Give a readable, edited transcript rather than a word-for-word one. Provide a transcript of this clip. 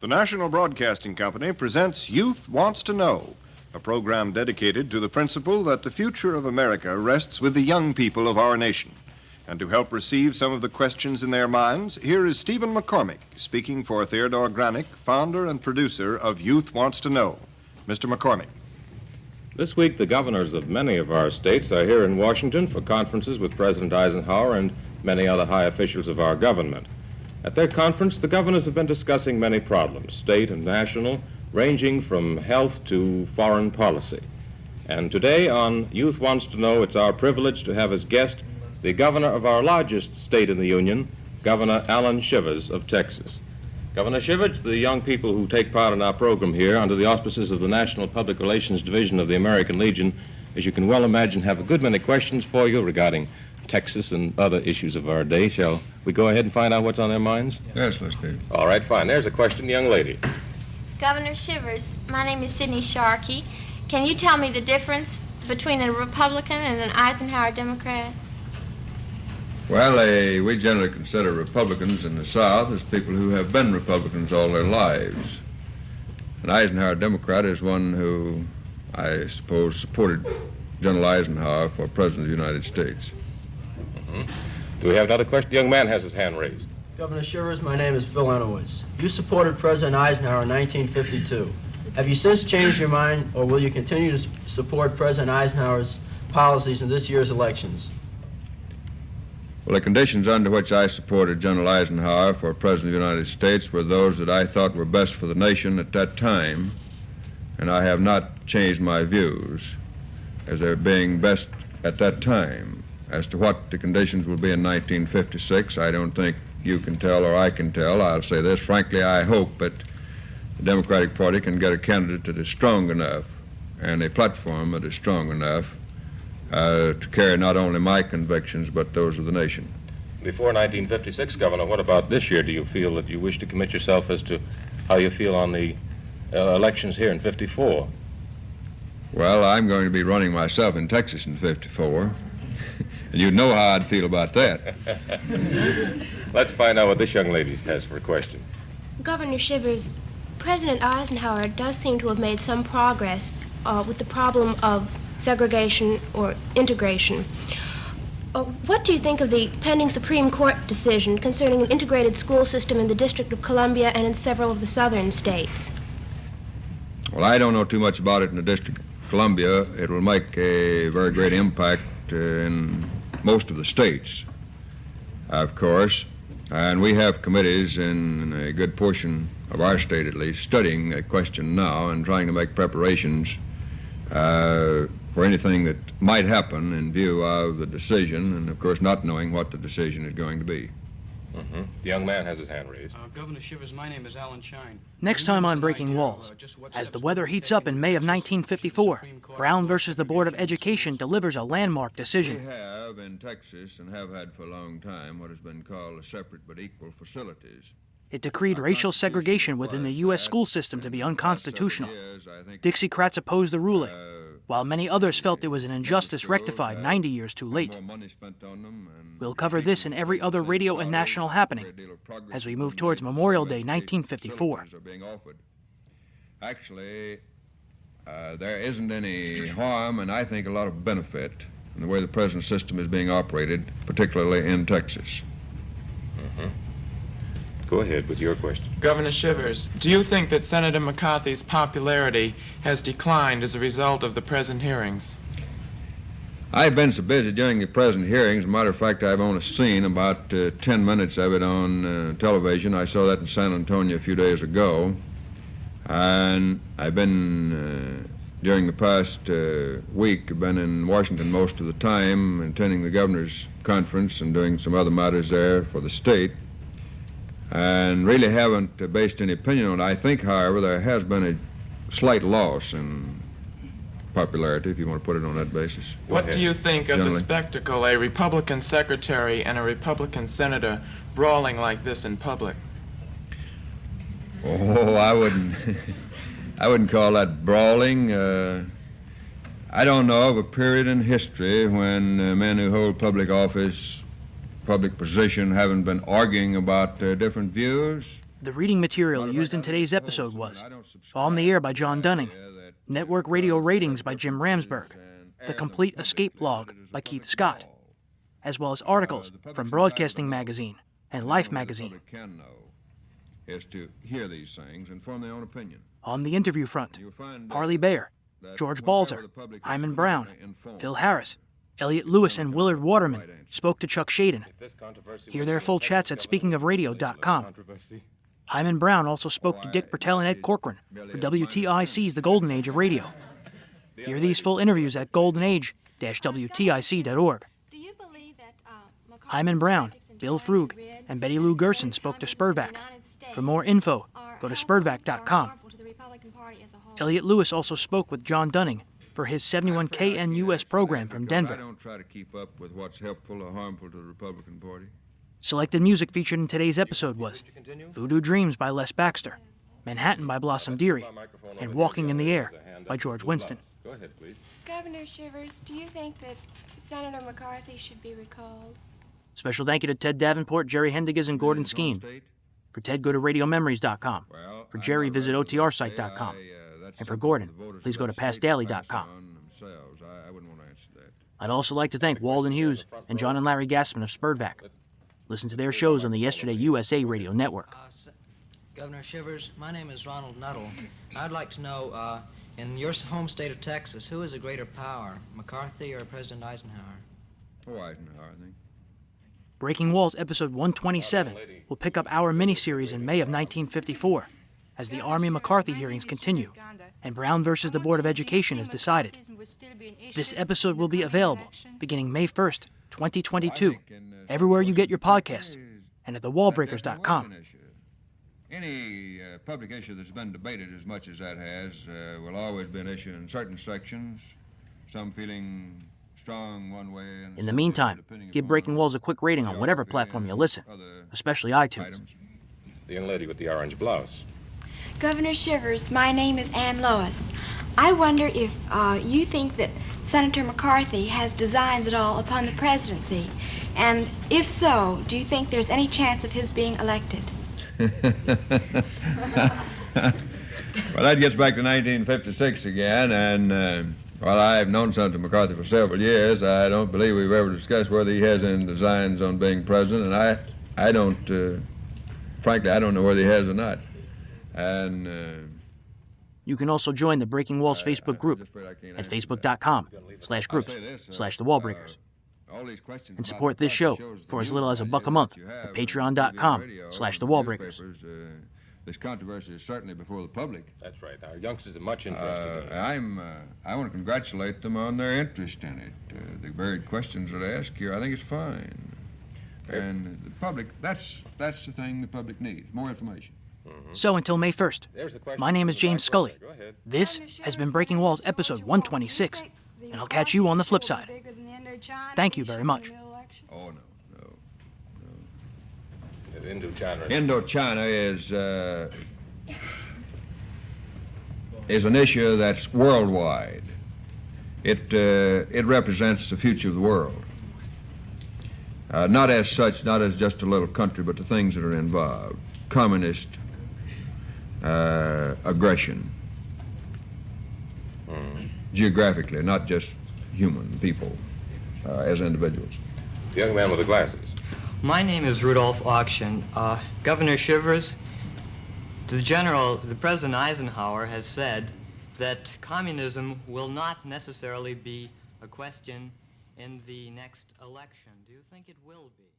The National Broadcasting Company presents Youth Wants to Know, a program dedicated to the principle that the future of America rests with the young people of our nation. And to help receive some of the questions in their minds, here is Stephen McCormick, speaking for Theodore Granick, founder and producer of Youth Wants to Know. Mr. McCormick. This week, the governors of many of our states are here in Washington for conferences with President Eisenhower and many other high officials of our government. At their conference, the governors have been discussing many problems, state and national, ranging from health to foreign policy. And today on Youth Wants to Know, it's our privilege to have as guest the governor of our largest state in the Union, Governor Alan Shivers of Texas. Governor Shivers, the young people who take part in our program here under the auspices of the National Public Relations Division of the American Legion, as you can well imagine, have a good many questions for you regarding Texas and other issues of our day. Shall we go ahead and find out what's on their minds? Yes, let's do. All right, fine. There's a question, young lady. Governor Shivers, my name is Sidney Sharkey. Can you tell me the difference between a Republican and an Eisenhower Democrat? Well, we generally consider Republicans in the South as people who have been Republicans all their lives. An Eisenhower Democrat is one who, I suppose, supported General Eisenhower for President of the United States. Do we have another question? The young man has his hand raised. Governor Shivers, my name is Phil Enowitz. You supported President Eisenhower in 1952. Have you since changed your mind, or will you continue to support President Eisenhower's policies in this year's elections? Well, the conditions under which I supported General Eisenhower for President of the United States were those that I thought were best for the nation at that time, and I have not changed my views as they're being best at that time. As to what the conditions will be in 1956, I don't think you can tell or I can tell. I'll say this, frankly, I hope that the Democratic Party can get a candidate that is strong enough and a platform that is strong enough to carry not only my convictions but those of the nation. Before 1956, Governor, what about this year? Do you feel that you wish to commit yourself as to how you feel on the elections here in 54? Well, I'm going to be running myself in Texas in 54. And you know how I'd feel about that. Let's find out what this young lady has for a question. Governor Shivers, President Eisenhower does seem to have made some progress with the problem of segregation or integration. What do you think of the pending Supreme Court decision concerning an integrated school system in the District of Columbia and in several of the southern states? Well, I don't know too much about it in the District of Columbia. It will make a very great impact in most of the states, of course, and we have committees in a good portion of our state, at least, studying that question now and trying to make preparations for anything that might happen in view of the decision, and of course not knowing what the decision is going to be. The young man has his hand raised. Governor Shivers, my name is Alan Shine. Next time on Breaking Walls, as the weather heats up in May of 1954, Brown versus the Board of Education delivers a landmark decision. We have in Texas, and have had for a long time, what has been called separate but equal facilities. It decreed racial segregation within the U.S. school system to be unconstitutional. Dixiecrats opposed the ruling, while many others felt it was an injustice rectified 90 years too late. We'll cover this and every other radio and national happening as we move towards Memorial Day 1954. Actually, there isn't any harm, and I think a lot of benefit in the way the present system is being operated, particularly in Texas. Go ahead with your question. Governor Shivers, do you think that Senator McCarthy's popularity has declined as a result of the present hearings? I've been so busy during the present hearings. As a matter of fact, I've only seen about 10 minutes of it on television. I saw that in San Antonio a few days ago. And I've been, during the past week, been in Washington most of the time, attending the governor's conference and doing some other matters there for the state. And really haven't based any opinion on it. I think, however, there has been a slight loss in popularity, if you want to put it on that basis. What do you think of the spectacle, a Republican secretary and a Republican senator brawling like this in public? Oh, I wouldn't call that brawling. I don't know of a period in history when men who hold public office, public position, haven't been arguing about different views. The reading material used in today's episode was On the Air by John Dunning, Network Radio Ratings by Jim Ramsberg, The Complete Escape Log by Keith Scott, as well as articles from Broadcasting Magazine and Life Magazine. Is to hear these things and form their own opinion. On the interview front, Harley Bayer, George Balzer, Hyman Brown, Phil Harris, Elliot Lewis, and Willard Waterman spoke to Chuck Shaden. Hear their full chats at speakingofradio.com. Hyman Brown also spoke to Dick Bertel and Ed Corcoran for WTIC's The Golden Age of Radio. Hear these full interviews at goldenage-wtic.org. Hyman Brown, Bill Frug, and Betty Lou Gerson spoke to Spurvac. For more info, go to spurvac.com. Elliot Lewis also spoke with John Dunning for his 71 KNUS program from Denver. I don't try to keep up with what's helpful or harmful to the Republican Party. Selected music featured in today's episode was Voodoo Dreams by Les Baxter, Manhattan by Blossom Dearie, and Walking in the Air by George Winston. Go ahead, please. Governor Shivers, do you think that Senator McCarthy should be recalled? Special thank you to Ted Davenport, Jerry Hendiges, and Gordon Skeen. For Ted, go to radiomemories.com. For Jerry, visit otrsite.com. And for Gordon, please go to pastdaily.com. I'd also like to thank Walden Hughes and John and Larry Gassman of Spurvac. Listen to their shows on the Yesterday USA Radio Network. Governor Shivers, my name is Ronald Nuttall. I'd like to know, in your home state of Texas, who is a greater power, McCarthy or President Eisenhower? Oh, Eisenhower, I think. Breaking Walls episode 127 will pick up our miniseries in May of 1954 as the Army McCarthy hearings continue and Brown versus the Board of Education is decided. This episode will be available beginning May 1st, 2022, everywhere you get your podcasts and at thewallbreakers.com. Any public issue that's been debated as much as that has will always be an issue in certain sections, some feeling strong one way. And in the meantime, give Breaking Walls a quick rating on whatever platform you listen, especially iTunes. The young lady with the orange blouse. Governor Shivers, my name is Ann Lois. I wonder if you think that Senator McCarthy has designs at all upon the presidency, and if so, do you think there's any chance of his being elected? Well, that gets back to 1956 again, and while I've known Senator McCarthy for several years, I don't believe we've ever discussed whether he has any designs on being president, and I don't, frankly, I don't know whether he has or not. And you can also join the Breaking Walls Facebook group at facebook.com/groups/thewallbreakers. And support this show for as little as $1 a month at patreon.com/thewallbreakers. This controversy is certainly before the public. That's right. Our youngsters are much interested in it. I want to congratulate them on their interest in it. The varied questions that I ask here, I think it's fine. And the public, that's the thing the public needs, more information. So until May 1st, my name is James Scully. This has been Breaking Walls episode 126, and I'll catch you on the flip side. Thank you very much. Oh, no. Indochina is an issue that's worldwide. It represents the future of the world. Not as such, not as just a little country, but the things that are involved. Communist aggression. Geographically, not just human people as individuals. The young man with the glasses. My name is Rudolph Auction. Governor Shivers, the President Eisenhower has said that communism will not necessarily be a question in the next election. Do you think it will be?